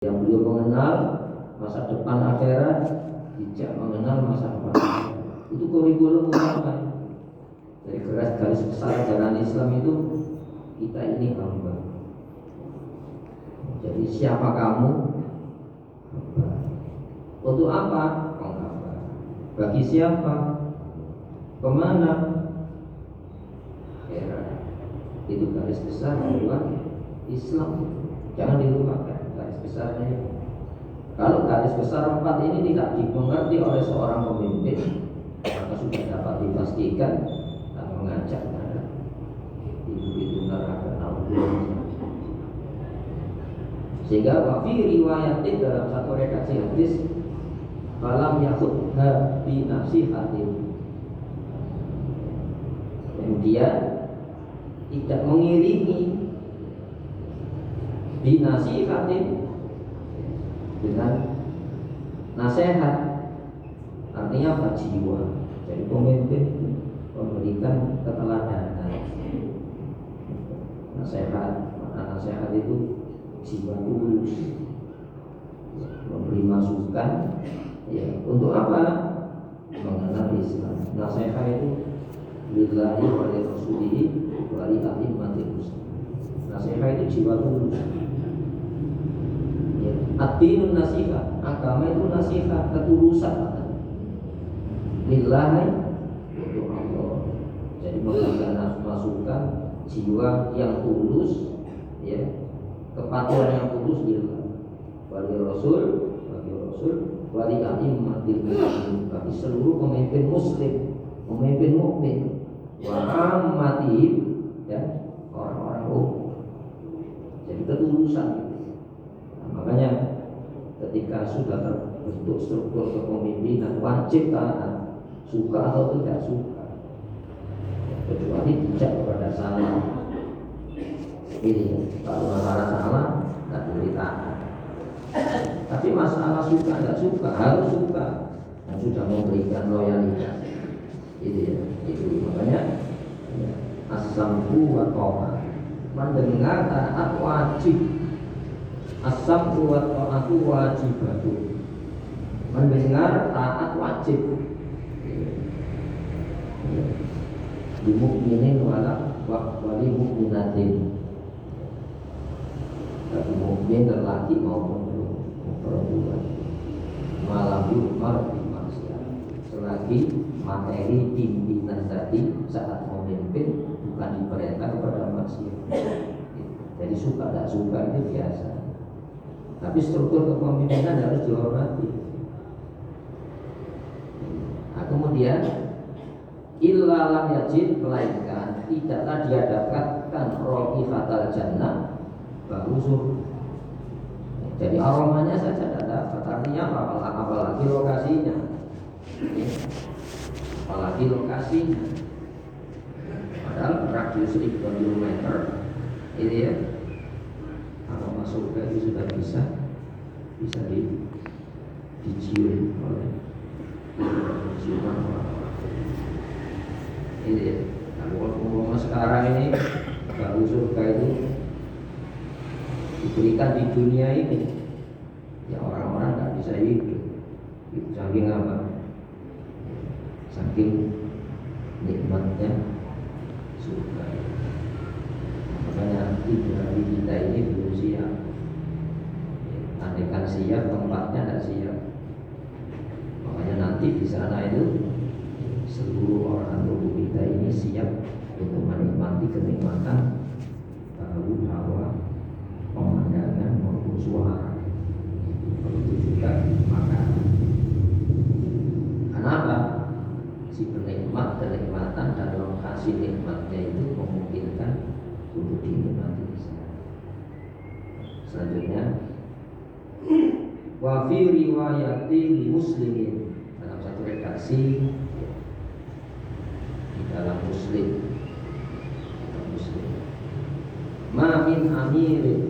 Yang belum mengenal masa depan akhirat, tidak mengenal masa depan akhirat. Itu kurikulum utama. Dari garis besar ajaran Islam itu kita ini hamba. Jadi siapa kamu? Hamba. Untuk apa? Penghamba. Bagi siapa? Kemana? Akhirat. Itu garis besar haluan Islam. Jangan dilupakan garis besarnya. Kalau garis besar 4 ini tidak dimengerti oleh seorang pemimpin, maka sudah dapat dipastikan dan mengajak pada itu neraka naudzubillah. Sehingga wafi riwayatin dalam satu redaksi hadis, falam yakhudha bi nasihatin. Kemudian tidak mengiringi binasihatin dengan nasihat. Artinya apa? Jiwa. Jadi pemimpin memberikan keteladanan. Nasihat, makna nasihat itu jiwa tulus, memberi masukan. Ya, untuk apa? Mengenal Islam. Nasihat itu lillahi wa li rasulihi wa li a'immatil muslimin. Nasihat itu jiwa tulus. Ad-dinun nasihat, agama itu nasihat, ketulusan. Lillahi, untuk Allah. Jadi memberikan masukan jiwa yang tulus, ya, kepatuhan yang tulus lillah. Wali Rasul, wali a'immatil muslimin, bagi seluruh pemimpin muslim, pemimpin mukmin, wa ammatihim, ya, orang-orang umum. Jadi ketulusan. Makanya ketika sudah terbentuk struktur kepemimpinan, wajib taat, suka atau tidak suka, kecuali tidak kepada salah. Ini kalau masalah salah tidak boleh taat. Tapi masalah suka tidak suka, harus suka, dan sudah memberikan loyalitas. Itu ya, itu makanya as-sam'u wa tha'ah, mendengar taat wajib. As-sam'u wa ta'atu wajibatu, mendengar taat wajib. Di mukminin wali mukminatin, bagi mukmin lelaki maupun perempuan, malam yumar di maksiat, selagi materi pimpinan tadi saat memimpin bukan diperintah kepada maksiat. Jadi suka tak suka itu biasa. Tapi struktur kepemimpinan harus dihormati. Nah, kemudian illa lam yajid, melainkan tidaklah dia dapatkan raihatal jannah, bau surga. Jadi aromanya saja tidak dapat. Artinya apalagi lokasinya. Apalagi lokasinya. Padahal radius 1000 km ini ya, kalau masuk ke itu sudah bisa dicium oleh ciuman orang-orang. Ini ya. Kalau sekarang ini baru surga itu diberikan di dunia ini, ya orang-orang nggak bisa hidup. Itu saking apa? Saking nikmatnya surga. Makanya ibadah kita ini belum siap. Andaikan siap, tempatnya tidak siap. Makanya nanti di sana itu seluruh orang tubuh kita ini siap untuk menikmati kenikmatan bau, hawa, pemandangan maupun suara. Begitu juga makanan. Kenapa? Si penikmat kenikmatan dan lokasi nikmatnya itu memungkinkan untuk dinikmati di sana. Selanjutnya, wa fi riwayati li muslimin, dalam satu redaksi di dalam Muslim, ma min amirin,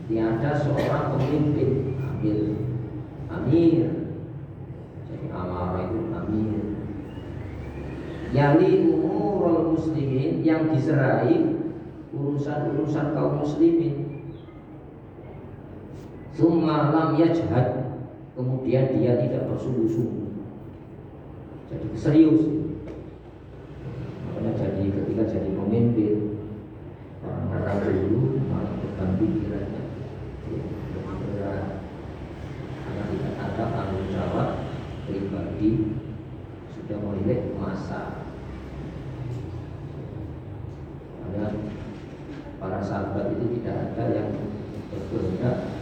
tiada seorang pemimpin, amir, jadi amarah itu amir, yali umurul muslimin, yang diserai urusan-urusan kaum muslimin. Tsumma lam yajhad, kemudian dia tidak bersungguh-sungguh, jadi serius. Makanya ketika jadi pemimpin, orang-orang dulu malah beban pikirannya berat, karena tidak ada tanggung jawab pribadi, sudah memilih masa. Karena para sahabat itu tidak ada yang berkehendak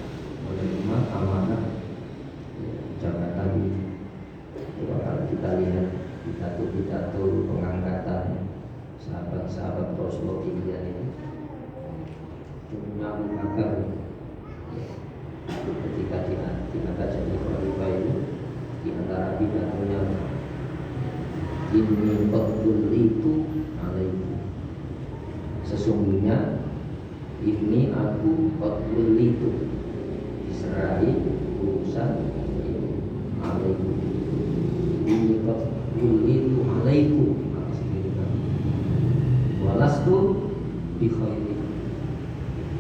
menerima amanah jabatan itu. Kalau kita lihat pidato pengangkatan sahabat-sahabat Rasulullah ini, Abu Bakar ketika diangkat jadi khalifah itu, di antara pidatonya, ini betul itu alaihi, sesungguhnya ini aku betul itu diserahi urusan alaihi, ini betul itu alaiku, walastu bi khairi,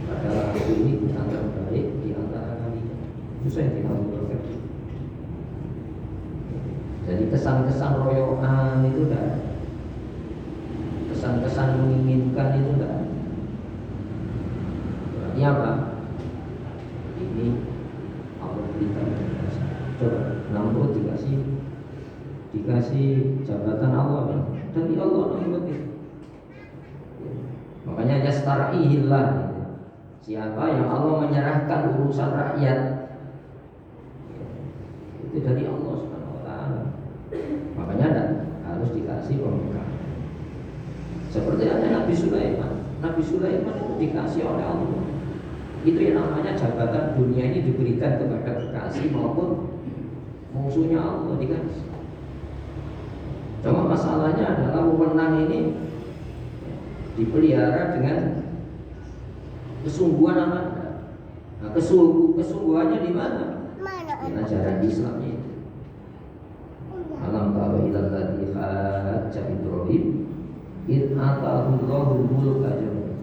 padahal aku ini dianggap baik di antara kalian. Itu saya tidak berkata. Jadi kesan-kesan royoan itu dah, kesan-kesan menginginkan itu dah. Berarti apa? Ini Allah berikan. Coba Namrud dikasih jabatan Allah, dari Allah Namrud itu. Makanya yastar'ihillah, siapa yang Allah menyerahkan urusan rakyat, itu dari Allah Subhanahu wa taala. Makanya harus dikasih pemerintahan. Seperti ada Nabi Sulaiman. Nabi Sulaiman itu dikasih oleh Allah. Itu yang namanya jabatan dunia ini diberikan kepada kekasih maupun musuhnya Allah dikasih. Cuma masalahnya adalah wewenang ini dipelihara dengan kesungguhan apa? Nah, kesungguhannya di mana? Di ajaran Islam itu. Alam tara ilal ladzi hajja Ibrahim id atahu Allahul mulka jamia.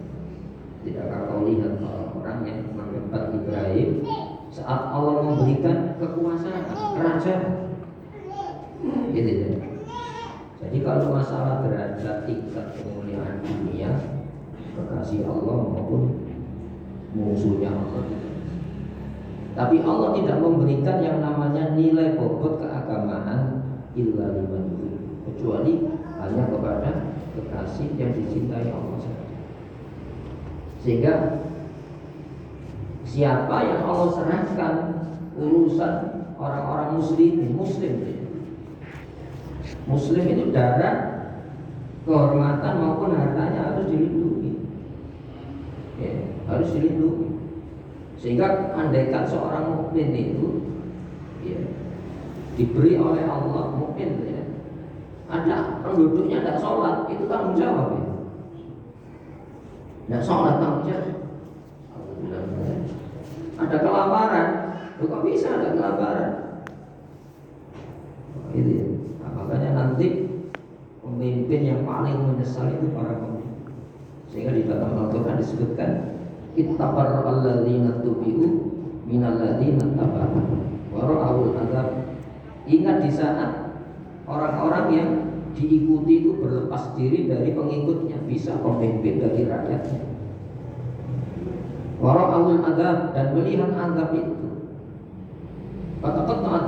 Tidakkah kau lihat orang yang mendapat Ibrahim saat Allah memberikan kekuasaan kerajaan? Gitu ya. Jadi kalau masalah derajat tingkat kemuliaan dunia, kekasih Allah maupun musuhnya Allah. Tapi Allah tidak memberikan yang namanya nilai bobot keagamaan illa liman yuhibbu, kecuali hanya kepada kekasih yang dicintai Allah saja. Sehingga siapa yang Allah serahkan urusan orang-orang Muslim itu darah, kehormatan maupun hartanya harus dilindungi, ya, harus dilindungi. Sehingga andaikan seorang mukmin itu, ya, diberi oleh Allah mukmin, ya, ada penduduknya tidak sholat, itu tanggung jawab, ya. Tidak sholat tanggung jawab. Ada kelaparan, kok bisa ada kelaparan? Itu ya. Makanya nanti pemimpin yang paling menyesal itu para pemimpin. Sehingga di dalam Al-Quran disebutkan ittabar alladzina tubi'u minal ladzina taba'u wa ra'awul azab. Ingat di saat orang-orang yang diikuti itu berlepas diri dari pengikutnya, bisa pemimpin dari rakyatnya. Wa ra'awul azab, dan melihat azab itu. Qad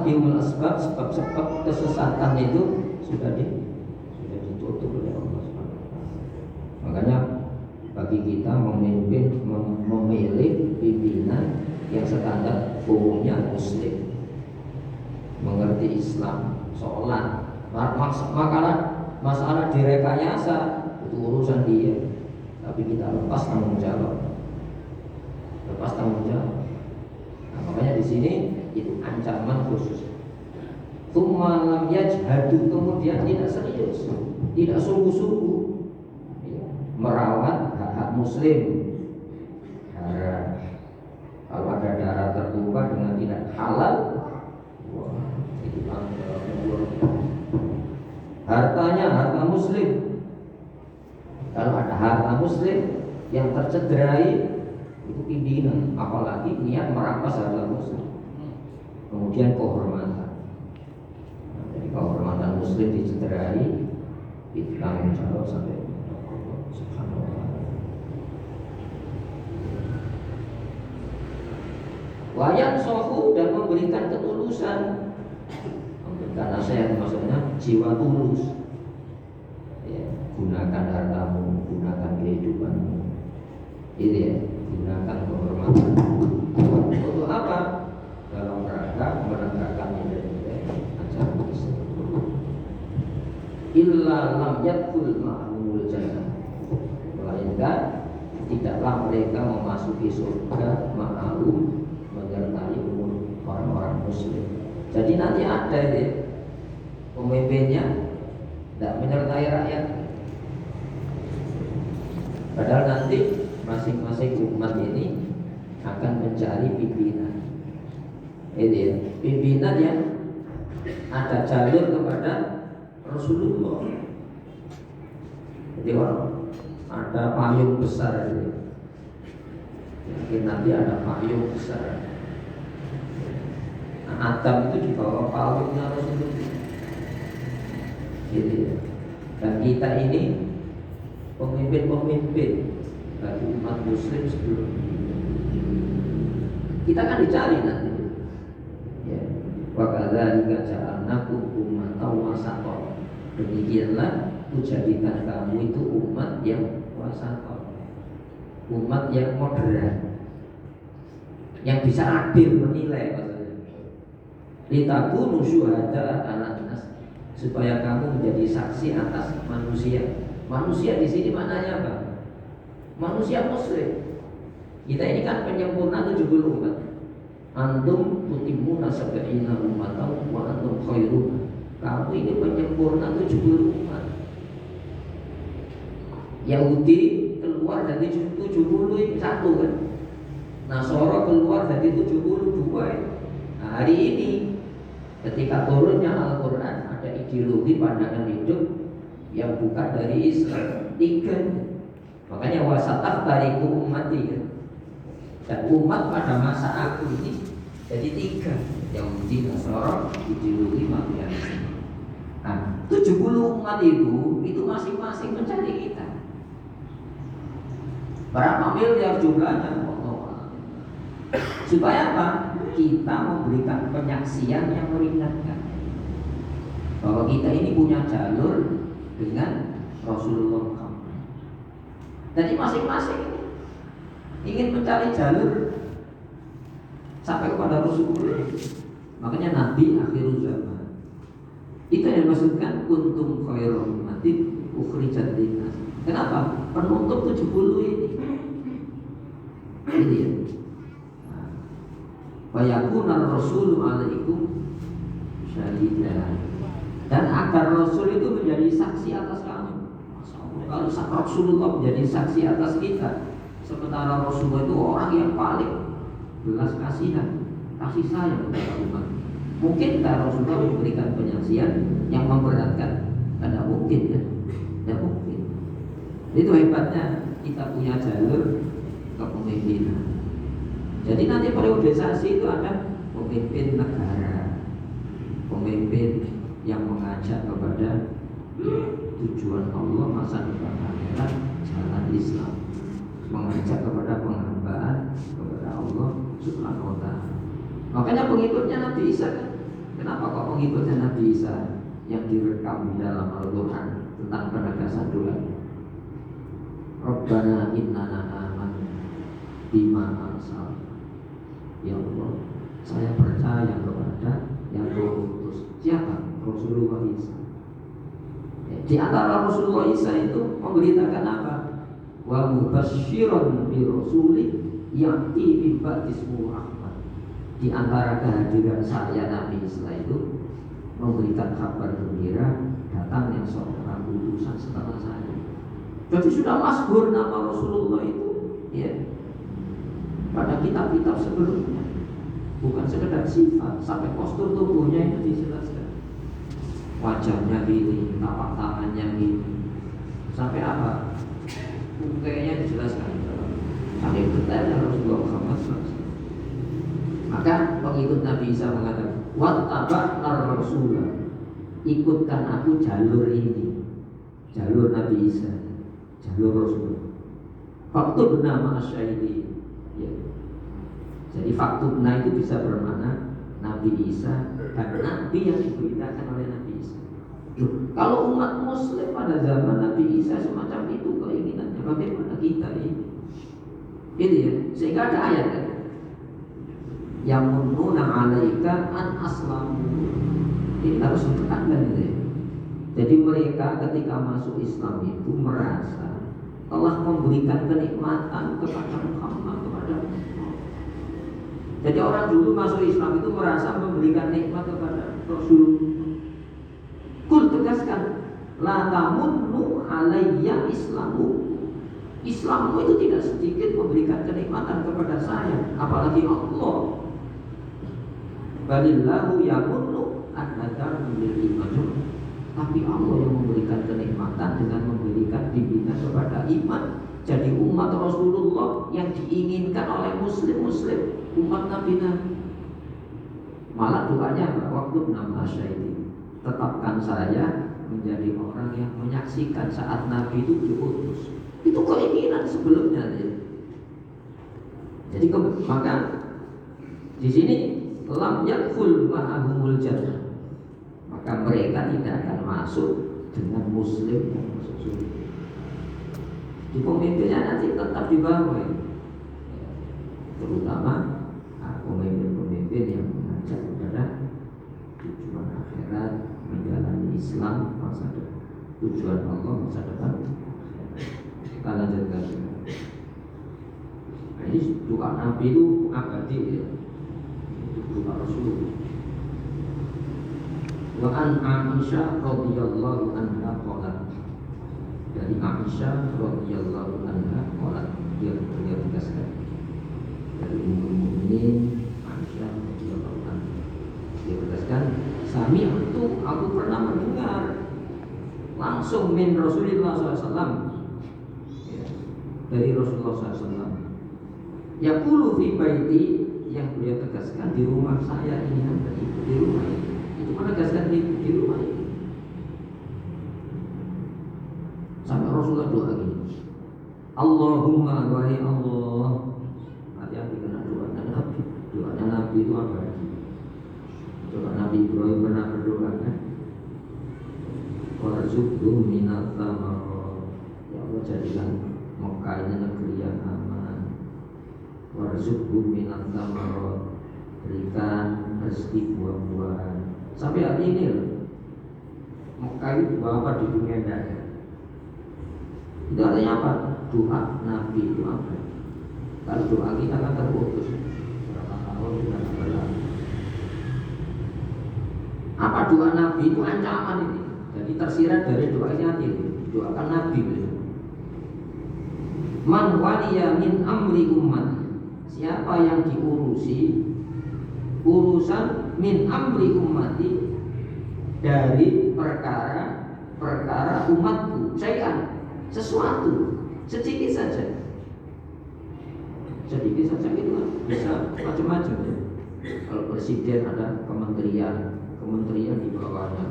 bihumul asbab, sebab-sebab kesesatan itu sudah ditutup oleh Allah Subhanahu wa taala. Makanya bagi kita memilih pimpinan yang standar umumnya muslim, mengerti Islam, sholat. Masalah direkayasa itu urusan dia, tapi kita lepas tanggung jawab. Nah, makanya di sini itu ancaman khusus. Tsumma lam yajhadu, kemudian tidak serius, tidak sungguh-sungguh, ya, merawat hak-hak muslim. Kalau ada darah tertumpah dengan tidak halal, wah, itu hartanya harta muslim. Kalau ada harta muslim yang tercederai, itu pimpinan, apalagi niat merampas harta muslim. Kemudian kehormatan. Nah, jadi kehormatan muslim dicederai, ditanggung jawab sampai Allah Subhanahu wa taala. Wayan sohu dan memberikan ketulusan, memberikan nasihat, maksudnya jiwa tulus. Ya, gunakan hartamu, gunakan kehidupanmu, itu ya, gunakan kehormatan. Untuk apa? Dalam rangka menegakkan nilai-nilai ajaran Islam. Illa lam yadkhul ma'amul jannah, melainkan tidaklah mereka memasuki surga ma'alum menyertai umur orang-orang muslim. Jadi nanti ada ya, pemimpinnya tidak menyertai rakyat. Padahal nanti masing-masing umat ini akan mencari pimpinan. Itu ya, pimpinan yang ada jalur kepada Rasulullah. Jadi ada payung besar itu. Mungkin nanti ada payung besar. Nah, Adam itu di bawah payungnya Rasulullah. Gitu ya. Dan kita ini pemimpin-pemimpin bagi umat muslim sebelum kita kan dicari nanti. Ya. Wa kadzalika ja'alnakum ummatan wasatan. Demikianlah kujadikan kamu itu umat yang wasatan, umat yang moderat, yang bisa adil menilai maksudnya. Litakunu syuhada 'alan nas, supaya kamu menjadi saksi atas manusia. Manusia di sini maknanya apa? Manusia muslim. Kita ini kan penyempurna 70 umat. Antum tutimuna sab'ina ummatan wa antum khairun. Kamu ini penyempurna 70 umat. Yahudi keluar dari 70 ini satu kan. Nasara keluar dari 72. Nah, hari ini ketika turunnya Al-Quran, ada ideologi pandangan hidup yang bukan dari Islam 3. Makanya wasataf tariku ummati kan. Dan umat pada masa aku ini jadi 3, Yahudi, Nasara, ideologi Makianisme. Nah, 70 umat itu masing-masing mencari kita. Berapa miliar jumlahnya? Supaya apa? Kita memberikan penyaksian yang meringankan bahwa kita ini punya jalur dengan Rasulullah Muhammad. Jadi masing-masing ingin mencari jalur sampai kepada Rasulullah. Makanya Nabi akhirul zaman itu yang dimaksudkan kuntum khairu ummatin ukhrijat linnas. Kenapa? Penutup 70 ini. Ini ya. Wa yakuna rasulu alaikum syahidan. Dan agar Rasul itu menjadi saksi atas kamu. Kalau Rasulullah menjadi saksi atas kita, sementara Rasulullah itu orang yang paling belas kasihan, kasih sayang kepada umat. Mungkin Rasulullah memberikan penyaksian yang memberatkan? Tidak mungkin ya, tidak mungkin. Itu hebatnya kita punya jalur kepemimpinan. Jadi nanti periodisasi itu ada pemimpin negara, pemimpin yang mengajak kepada tujuan Allah, masa depan akhirat, jalan Islam, mengajak kepada penghambaan kepada Allah Subhanahu wa taala. Makanya pengikutnya Nabi Isa kan? Kenapa kok pengikutnya Nabi Isa yang direkam di dalam Al-Quran tentang penegasan doa? Rabbana innana amanna bima arsalta. Ya Allah, saya percaya kepada yang Kau utus. Siapa? Rasulullah Isa. Di antara Rasulullah Isa itu memberitakan apa? Wa mubasysyiran bi rasulin ya'ti min ba'di ismuhu Ahmad. Di antara kehadiran saya Nabi Isa itu memberikan kabar gembira datangnya seorang utusan setelah saya. Jadi sudah masyhur nama Rasulullah itu ya pada kitab-kitab sebelumnya. Bukan sekedar sifat, sampai postur tubuhnya itu dijelaskan. Wajahnya gini, tapak tangannya gini. Sampai apa? Mukanya dijelaskan. Saking detailnya Rasulullah Muhammad SAW. Maka pengikut Nabi Isa mengatakan, wattaba'nar rasulah, ikutkan aku jalur ini, jalur Nabi Isa, jalur Rasulullah. Faktubna ma'asyahidi, ya. Jadi faktubna itu bisa bermakna Nabi Isa dan Nabi yang diberitakan oleh Nabi Isa. Kalau umat Muslim pada zaman Nabi Isa semacam itu keinginannya, bagaimana kita ini? Gitu ya, sehingga ada ayat kan, yang mununa alaika an aslamu. Ini harus ditekankan gitu ya. Jadi mereka ketika masuk Islam itu merasa telah memberikan kenikmatan kepada Muhammad, kepada Muhammad. Jadi orang dulu masuk Islam itu merasa memberikan nikmat kepada Rasulullah. Kul tegaskan, la tamunnu alayya islamu. Islammu itu tidak sedikit memberikan kenikmatan kepada saya, apalagi Allah. Balillahu yamunnu an hadakum lil iman. Tapi Allah yang memberikan kenikmatan dengan memberikan bimbingan kepada iman. Jadi umat Rasulullah yang diinginkan oleh muslim-muslim, umat Nabi-Nabi. Malah doanya waktu nama syahid, tetapkan saya menjadi orang yang menyaksikan saat Nabi itu diutus. Itu keinginan sebelumnya ya. Jadi maka di sini lam yakul ma'ahumul jannah, maka mereka tidak akan masuk dengan muslim yang masuk surga. Di pemimpinnya nanti tetap di bawah ya. Terutama pemimpin-pemimpin yang mengajak kepada tujuan akhirat, menjalani Islam masa depan, tujuan Allah masa depan. Kita lanjutkan. Nah, ini doa Nabi itu abadi ya. Itu doa Rasul. Wa an Aisyah radhiyallahu anha qalat, dari Aisyah radhiyallahu anha qalat, dia tegaskan dari Ummul Mukminin Aisyah radhiyallahu anha, dia tegaskan, sami'tu, aku pernah mendengar langsung min Rasulullah SAW, dari Rasulullah SAW, yaqulu fi baiti, yang beliau tegaskan di rumah saya ini, di rumah ini, itu menegaskan di rumah ini. Sampai Rasulullah doa gini, Allahumma wahai Allah, hati-hati kena doanya Nabi. Doanya Nabi itu apa? Doa Nabi Ibrahim pernah berdoa kan, warzuqhum minat thamarot, ya Allah jadikan Mekah ini negeri yang aman. Warzuqhum minat thamarot, berikan rezeki buah-buahan. Sampai hari ini loh, Mekah itu apa di dunia tidak ada. Itu artinya apa? Doa Nabi itu apa? Kalau doa kita kan terputus berapa tahun kita berlalu. Apa doa Nabi itu ancaman ini? Jadi tersirat dari doa ini, doakan Nabi. Man waliya min amri ummati, siapa yang diurusi urusan min amri ummati, dari perkara umatku, syai'an, sesuatu, sedikit saja itu bisa macam-macam ya. Kalau presiden ada kementerian di bawahnya,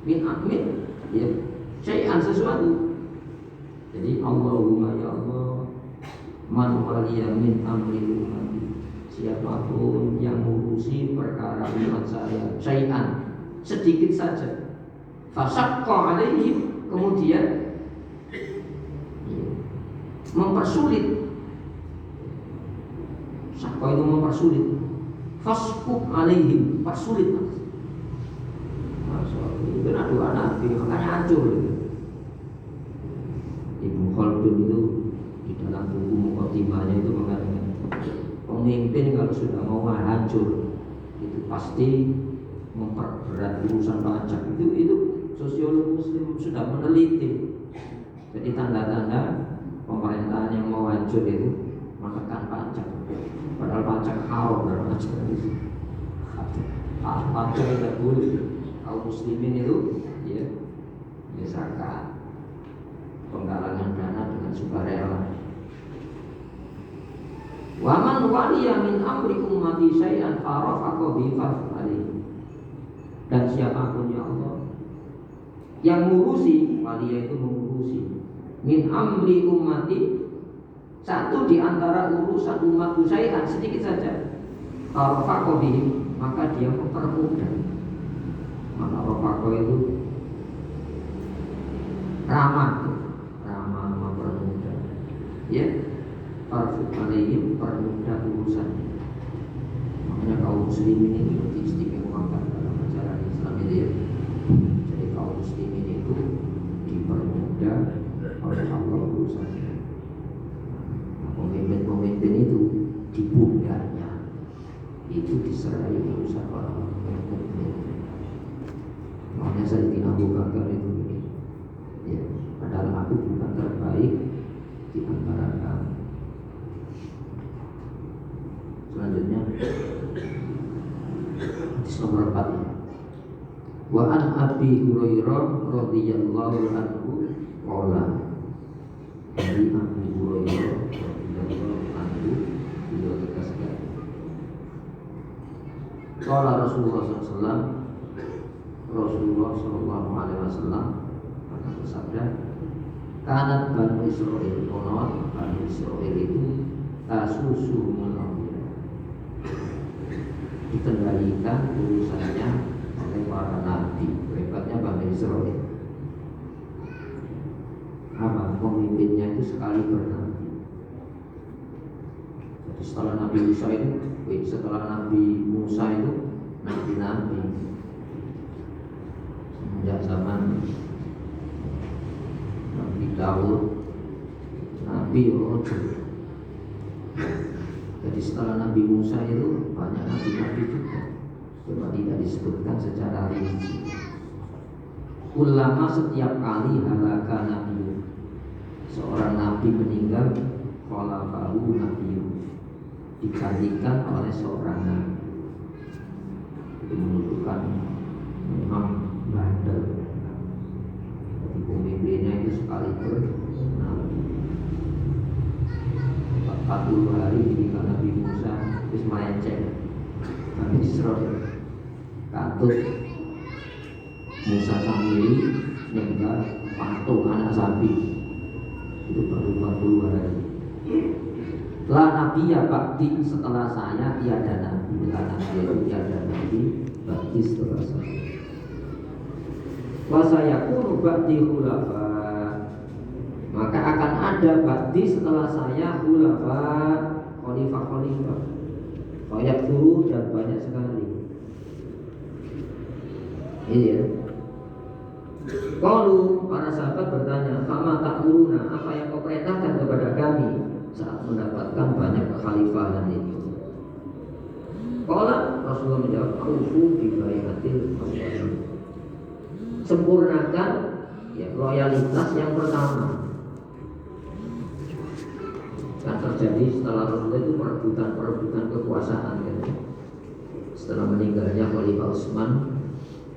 min ya, syai'an, sesuatu. Jadi Allahumma ya Allah, man waliya min amri ummati, siapapun yang mengurusi perkara umat saya, syai'an, sedikit saja, fasaqqa alaihim, kemudian mempersulit. Sakqa itu mempersulit, fasquk alaihim, persulit. Maksudnya itu benar doa Nabi, makanya hancur itu. Ibnu Khaldun itu di dalam buku Muqaddimahnya itu mengatakan, pemimpin kalau sudah mau hancur itu pasti memperberat urusan pajak. Itu sosiolog Muslim sudah meneliti. Jadi tanda-tanda pemerintahan yang mau hancur itu menekan pajak. Padahal pajak haram dan pajak itu. Pajak tidak boleh. Kaum muslimin itu ya zakat, penggalangan dana dengan sukarela. Wa man waliya min amri ummati syai'an farafaqa bi fa'alihi. Dan siapapun ya Allah yang ngurusi, waliya itu mengurusi, min amri ummati, satu di antara urusan umatku syai'an, sedikit saja, farafaqa bihi, maka dia mempermudah. Maka rafaqa itu ramah mempermudah, ya. Farfuk alaihim, permudah urusannya. Makanya kaum muslimin ini diistimewakan dalam ajaran Islam itu ya. Jadi kaum muslimin itu dipermudah oleh Allah urusannya. Nah, pemimpin-pemimpin itu di pundaknya itu diserai urusan orang mukmin. Makanya Sayyidina Abu Bakar itu ini, ya, padahal aku bukan terbaik di antara kamu. Selanjutnya hadis nomor 4 ya. Wa an Abi Hurairah radhiyallahu anhu qala, dari Abu Hurairah radhiyallahu anhu beliau tegaskan, qala Rasulullah SAW, Rasulullah sallallahu alaihi wasallam pernah bersabda, kanat Bani Israil, konon Bani Israil itu tasusuhumul anbiya, dikendalikan urusannya oleh para nabi. Hebatnya Bani Israil, apa pemimpinnya itu sekali bernabi. Jadi setelah Nabi Musa itu nabi-nabi. Semenjak zaman Nabi Daud, Nabi Rojo. Jadi setelah Nabi Musa itu banyak nabi-nabi juga, cuma tidak disebutkan secara rinci. Ulama setiap kali halaka nabi, seorang nabi meninggal, khalafahu nabi, digantikan oleh seorang nabi. Itu menunjukkan memang bandel. Jadi pemimpinnya itu sekali bernabi. 40 hari ketika Nabi Musa terus melenceng, Bani Israil katut Musa Samiri nyembah patung anak sapi. Itu baru 40 hari. La Nabi ya bakti, setelah saya tiada Nabi. La Nabi itu tiada Nabi bakti setelah saya. Wa sayakunu bakti khulafa, maka akan ada bakti setelah saya khulafa, khalifah banyak guru dan banyak sekali. Ini ya. Qalu, para sahabat bertanya, fama ta'muruna, apa yang kau perintahkan kepada kami saat mendapatkan banyak kekhalifahan itu? Qala, Rasulullah menjawab, aufu bi bai'atil awwalin, sempurnakan ya loyalitas yang pertama. Kan terjadi setelah Rasulullah itu perebutan kekuasaan kan. Setelah meninggalnya Khalifah Utsman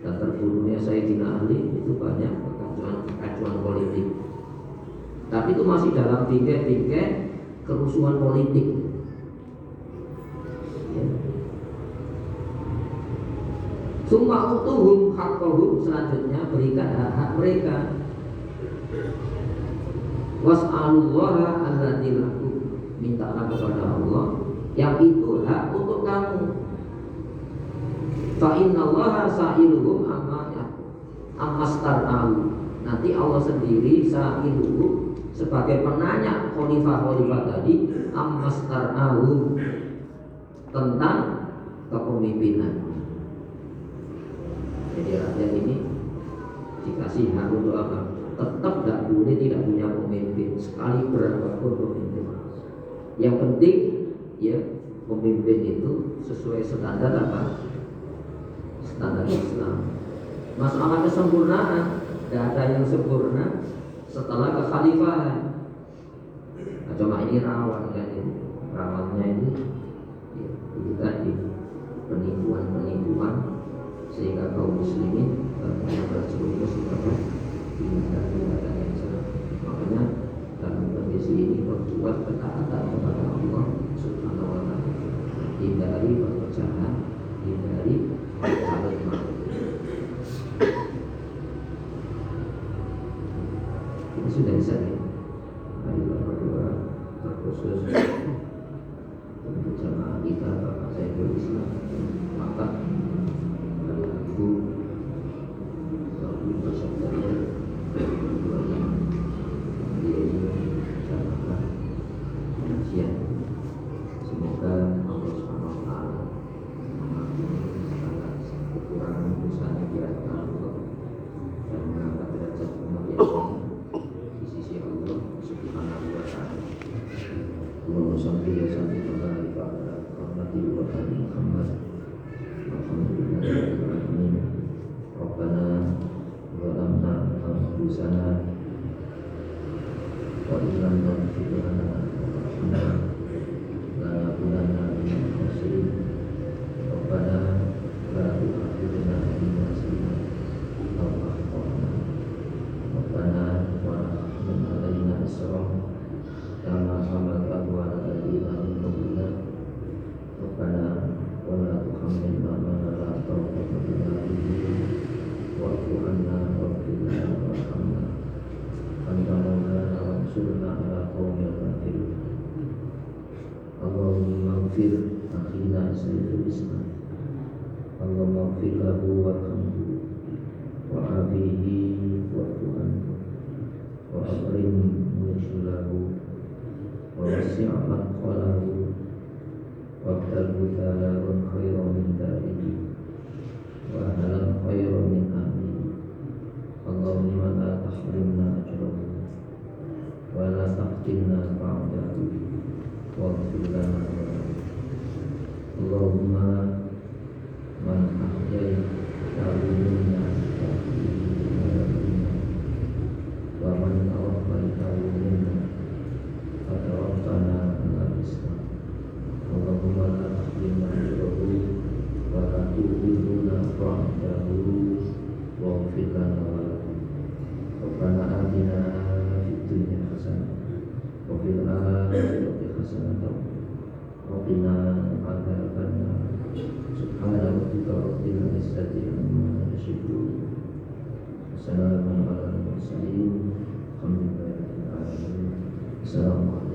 dan terbunuhnya Sayyidina Ali, itu banyak kekacauan politik. Tapi itu masih dalam bingkai kerusuhan politik. Ya. Summa utuhum haqqahum, selanjutnya berikan hak-hak mereka. Was'alullaha alladzi lakum, mintalah kepada Allah yang itu hak untuk kamu. Fa innallaha sa'iluhum ammastar'ahu, nanti Allah sendiri sa'iluhum sebagai penanya khalifah tadi, ammastar'ahu, tentang kepemimpinan. Jadi rakyat ini dikasih hak untuk apa? Tetap tidak boleh tidak punya pemimpin, sekali berapapun pemimpin. Yang penting ya pemimpin itu sesuai standar apa? Standar Islam. Masalah kesempurnaan, tidak ada yang sempurna setelah kekhalifahan. Nah, cuma ini rawan kan ini, rawannya ini ya, itu tadi penipuan sehingga kaum muslimin banyak terjerumus kepada tindakan yang salah. Makanya dalam kondisi ini perbuat ketaatan kepada Allah Subhanahu wa ta'ala. Hindari perpecahan, hindari carut marut. Ini sudah bisa ya. Marilah berdua terkhusus untuk jamaah kita Bapak Saiful Islam. Maka pada Ibu Bapak Sekretariat kedua yang jamaah pengajian. Semoga Allah Subhanahu wa ta'ala mengampuni segala kekurangan dosanya di hadapan Allah dan mengangkat derajat kemuliaan di sisi Allah Subhanahu wa ta'ala. Allahumma shalli wa sallim wa barik ala Muhammadin wa ali Muhammad. Alhamdulillahirabbil alamin. Rabbana zalamna anfusana wa illam taghfir lana wa tarhamna lanakunanna minal khasirin. Rabbana la tu'akhidhna in nasina aw akhtana. Rabbana wa la tahmil 'alaina isran kama hamaltahu 'ala alladziina min qablina. Rabbana wa la tuhammilna ma la taqata lana bihi wa'fu 'anna waghfir lana warhamna anta maulana wansurna 'ala qaumil kafirin. Allahumma ighfir akhina Saiful Islam. Allahumma ighfir lahu warhamhu wa'afihi wa'fu anhu wa akrim nuzulahu wa wasi' madkhalahu wabtalhu daran khairan min darihi wa ahlan khairan min ahlihi. Allahumma la tahrimna ajrahu wa la taftinna ba'dahu waghfir lana wa lahu. Allahumma man ahyaytahu minna wa man tawaffaytahu minna fatawaffana 'alal Islam. Allahumma la tahrimna ajrahu wa la tu'idhna ba'dahu waghfir lana wa lahu. Rabbana atina fid dunya hasanah wa fil akhirati hasanah wa qina adzabannar. Subhana rabbika rabbil izzati amma yasifun. Wassalamun alal mursalin. Alhamdulillahi rabbil alamin. Assalamualaikum.